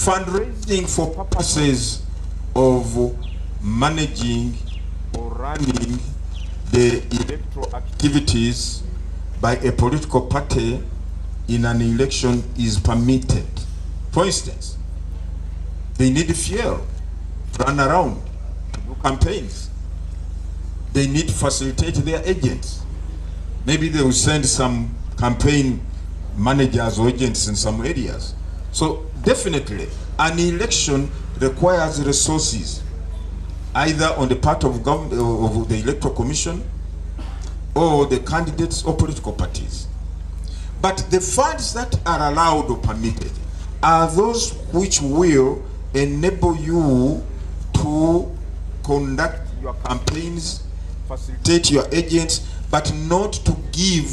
Fundraising for purposes of managing or running the electoral activities by a political party in an election is permitted. For instance, they need fuel to run around, to do campaigns. They need to facilitate their agents. Maybe they will send some campaign managers or agents in some areas. So definitely, an election requires resources, either on the part of government, of the Electoral Commission, or the candidates or political parties. But the funds that are allowed or permitted are those which will enable you to conduct your campaigns, facilitate your agents, but not to give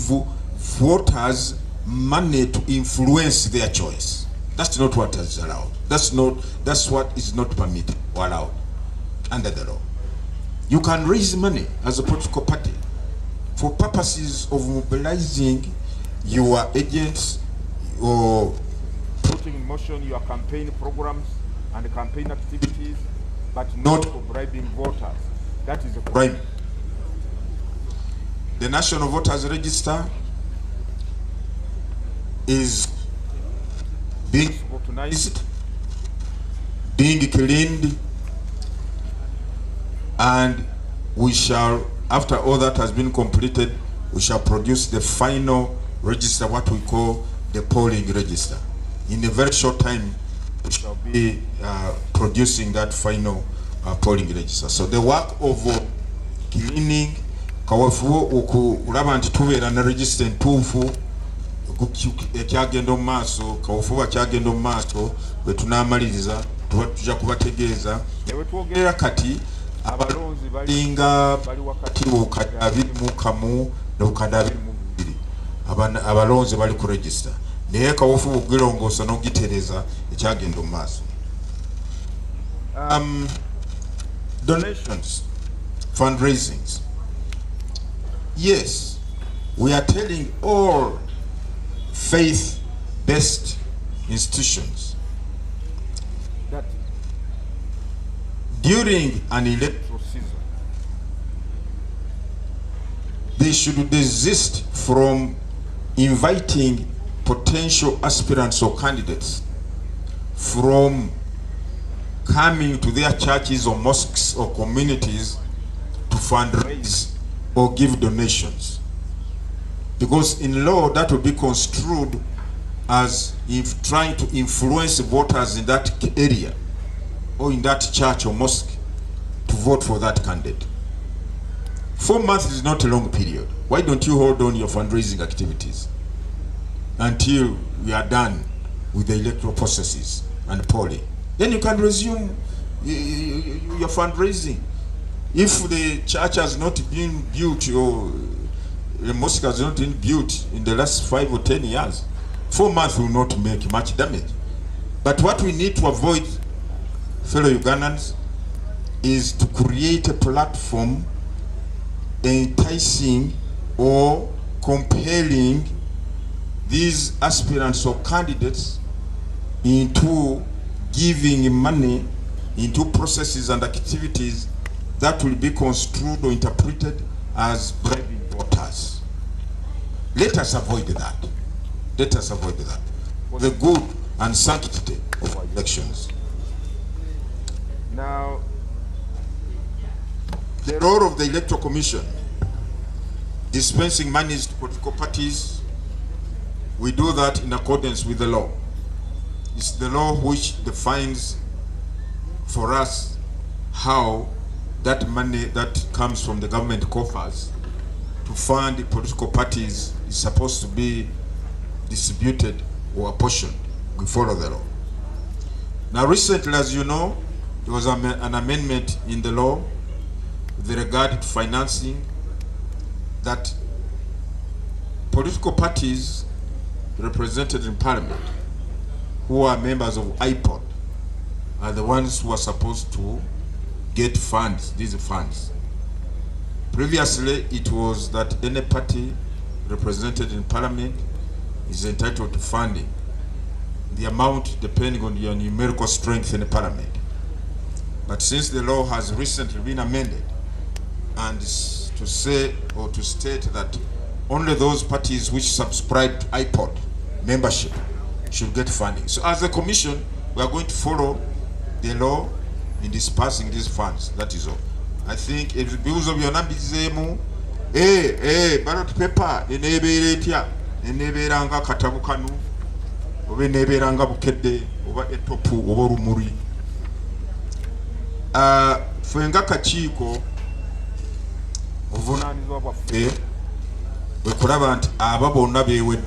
voters money to influence their choice. That's not what is allowed. That's what is not permitted or allowed under the law. You can raise money as a political party for purposes of mobilizing your agents or putting in motion your campaign programs and campaign activities, but not for bribing voters. That is a crime. The National Voters Register is being scrutinized, being cleaned, and we shall, after all that has been completed, we shall produce the final register, what we call the polling register. In a very short time, we shall be producing that final polling register. So the work of cleaning, kawafuo okulaba nti tubeera na register entuufu ekyagenda mu maaso, kawafuba kyagenda mu maaso bwe tunaamaliriza tujja kubategeeza. Ewe twogerera kati abalonzi balinga bali wakati w'obukadde 21 n'obukadde 22. Abalonzi bali ku register. Naye kawafuba okugirongoosa n'okugitereeza ekyagenda mu maaso. Donations, fundraisings. Yes, we are telling all faith-based institutions that during an electoral season, they should desist from inviting potential aspirants or candidates from coming to their churches or mosques or communities to fundraise or give donations, because in law that will be construed as if trying to influence voters in that area or in that church or mosque to vote for that candidate. 4 months is not a long period. Why don't you hold on your fundraising activities until we are done with the electoral processes and polling? Then you can resume your fundraising. If the church has not been built or the mosque has not been built in the last 5 or 10 years, 4 months will not make much damage. But what we need to avoid, fellow Ugandans, is to create a platform enticing or compelling these aspirants or candidates into giving money into processes and activities that will be construed or interpreted as bribing voters. Let us avoid that. Let us avoid that for the good and sanctity of our elections. Now, the role of the Electoral Commission, dispensing monies to political parties, we do that in accordance with the law. It's the law which defines for us how that money that comes from the government coffers to fund the political parties is supposed to be distributed or apportioned. We follow the law. Now recently, as you know, there was an amendment in the law with regard to financing, that political parties represented in parliament who are members of IPOD are the ones who are supposed to get funds, these funds. Previously, it was that any party represented in parliament is entitled to funding. the amount depending on your numerical strength in the parliament. But since the law has recently been amended, and to say or to state that only those parties which subscribe to iPod membership should get funding. So as a commission, we are going to follow the law in dispersing these funds. That is all. I think if the bills of your nambizemu, ballot paper, eneberanga katabu kanu, oba eneberanga bukedde, oba etopu, oba rumuri. Fenga Akakiiko obuvunaanyizibwa bwaffe bwe kulaba nti abo bonna beewedde